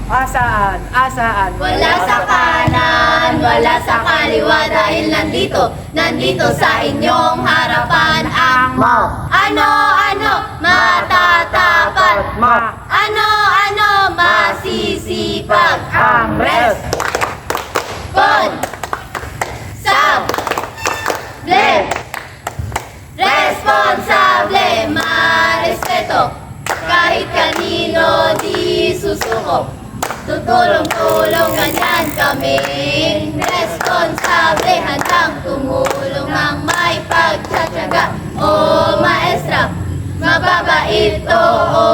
Asaan? Asaan? Wala sa kanan, wala sa kaliwa dahil nandito sa inyong harapan ang ano, matatapat, ano, masisipag, Ang responsable, marespeto, kahit kanino di susuko. Tutulong-tulong ganyan kaming responsable, handang tumulong ng may pagtsatsaga. O maestra, mababait to o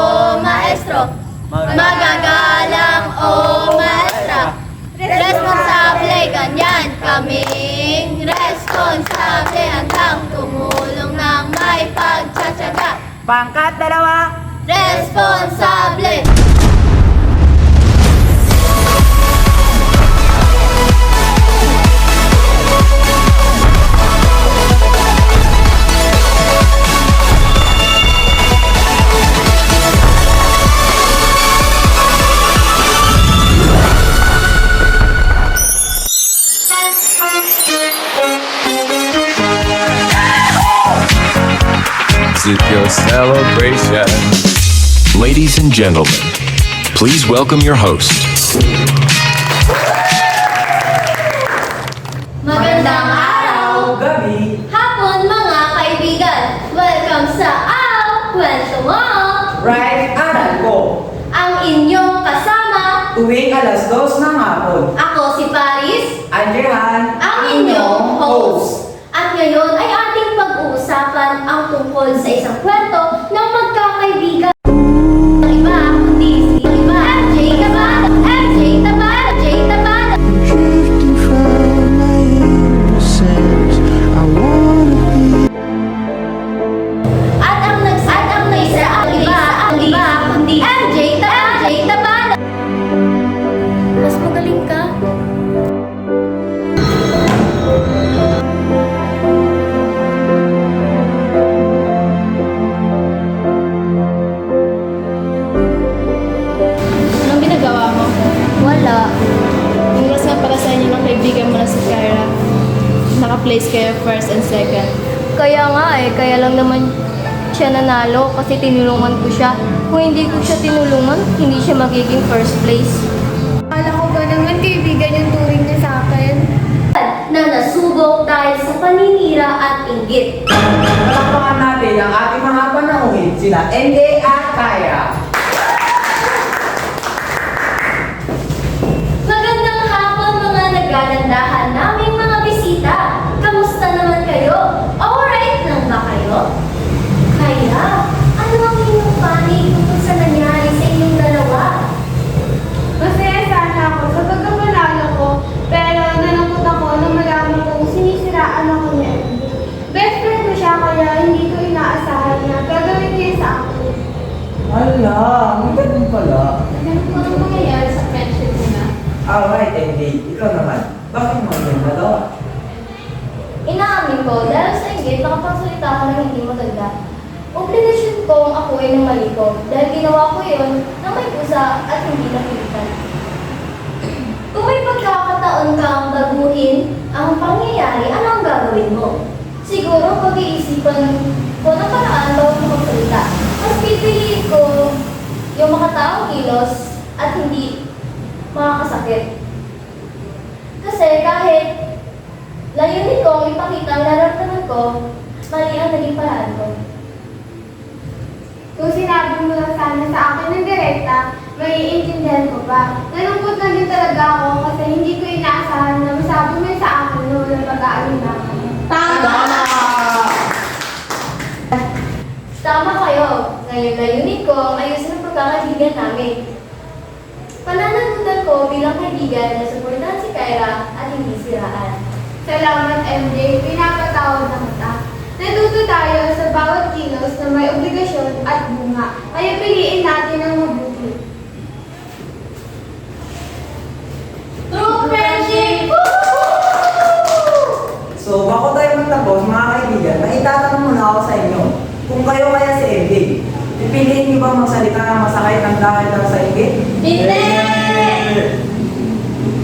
maestro, magagalang o maestra. Responsable ganyan kaming responsable, handang tumulong ng may pagtsatsaga. Pangkat 2. Responsable. Is it your celebration? Ladies and gentlemen, please welcome your host. Magandang araw, Gabi. hapon mga kaibigan. Welcome sa Kwento Mo. Right, aral ko. Ang inyong kasama, Tuwing alas 2 ng hapon. ako si Paris, Andrehan, ang inyong host. At ngayon ay ating pag-uusapan ang tungkol sa isang kwento ng magkakaibigan. Ang iba, kundi si MJ Tabada, MJ Tabada, MJ Tabada. Drifting from my innocence, I wanna be. At ang nagsa ang iba, kundi MJ Tabada, MJ Tabada. Mas magaling ka. Anong ginagawa mo? Wala. Congrats nga para sa inyo ng kaibigan mo na si Kyra. Naka-place kayo first and second. Kaya nga kaya lang naman siya nanalo kasi tinulungan ko siya. Kung hindi ko siya tinulungan, hindi siya magiging first place. Akala ko ba naman kaibigan yung turing niya sa akin? Na nasubok dahil sa paninira at inggit. Palakpakan natin ang ating mga panauhin, sila NJ at Kaya. Magandang hapon mga naglalandahan naming mga bisita. Kamusta naman kayo? Alright lang ba kayo? Kaya, ano ang inyong panig tungkol sa nangyari sa inyong dalawa? Masaya sana ako sa pagkapanalo ko, pero nalungkot ako nang malaman kong sinisiraan ako niya. Best friend ko siya kaya hindi ko inaasahan na gagawin niya sa akin. Hala, ang ganun pala. Ano po nang mangyayari sa friendship mo na? Alright, NJ, ikaw naman. Bakit mo yung nagawa? Inaamin ko, dahil sa inggit, nakapagsalita ako ng hindi maganda. Obligasyon kong ako ay ng mali ko dahil ginawa ko yun na may pusa at hindi napilitan. Kung may pagkakataon kang baguhin ang pangyayari, ano ang gagawin mo? Siguro pag-iisipan ko ng paraan bago ko magsalita. Mas pipiliin ko yung makataong kilos at hindi makakasakit. Kasi kahit layunin ko ipakita ang nararamdaman ko, mali ang naging paraan ko. Kung sinabi mo lang sana sa akin ng direkta, maiintindihan ko pa. Nalungkot na din talaga ako kasi hindi ko inaasahan na masabi mo sa akin na walang pag-aalinlangan. Tama kayo. Ngayon layunin ko ang ayusin ang pagkakaibigan namin. Pananagutan ko bilang kaibigan na suportahan si Kyra at hindi siraan. Salamat MJ, pinapatawad na kita. Natuto tayo sa bawat kilos na may obligasyon at bunga. Kaya piliin natin ang mabuti. True friendship! So, bago tayo magtapos, mga kaibigan, may itatanong muna ako sa inyo. Kung kayo kaya si MJ, pipiliin niyo ba magsalita ng masakit ang dahil daw sa inggit? Hindi!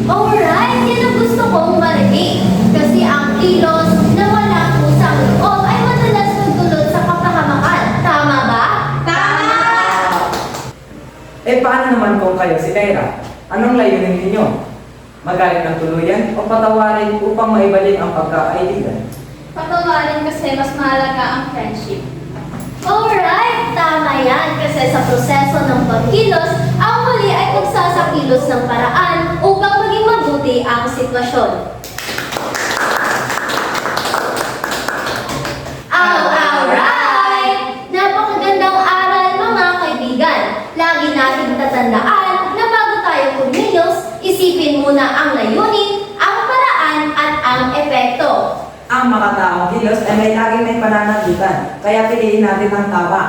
Alright, yan ang gusto kong marinig. Kasi ang kilos na walang pusang loob ay madalas magdulot sa kapahamakan. Tama ba? Tama! Eh paano naman kung kayo si Kyra? Anong layunin ninyo? Magalit ng tuluyan o patawarin upang maibalik ang pagkakaibigan? Patawarin kasi mas mahalaga ang friendship. Alright, tama yan. Kasi sa proseso ng pagkilos, ang huli ay magsasakilos ng paraan upang maging mabuti ang sitwasyon. Alright! Napakagandang aral mga kaibigan. Lagi nating tatandaan na bago tayo kumilos, isipin muna ang layunin, ang paraan at ang epekto. Ang makataong kilos ay may laging may pananagutan, kaya piliin natin ang tama.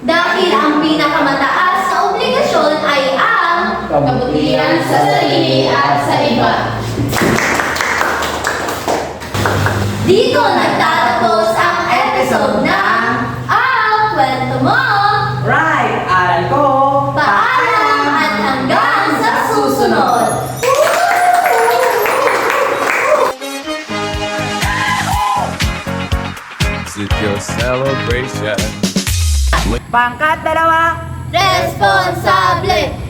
Dahil ang pinakamataas na obligasyon ay ang Kabutihan sa sarili at sa iba. dito nagtatapos ang episode ng Ang Kwento Mo! Right! Aral ko! Paalam at hanggang sa susunod! It's your celebration. Pangkat dalawa! Responsable!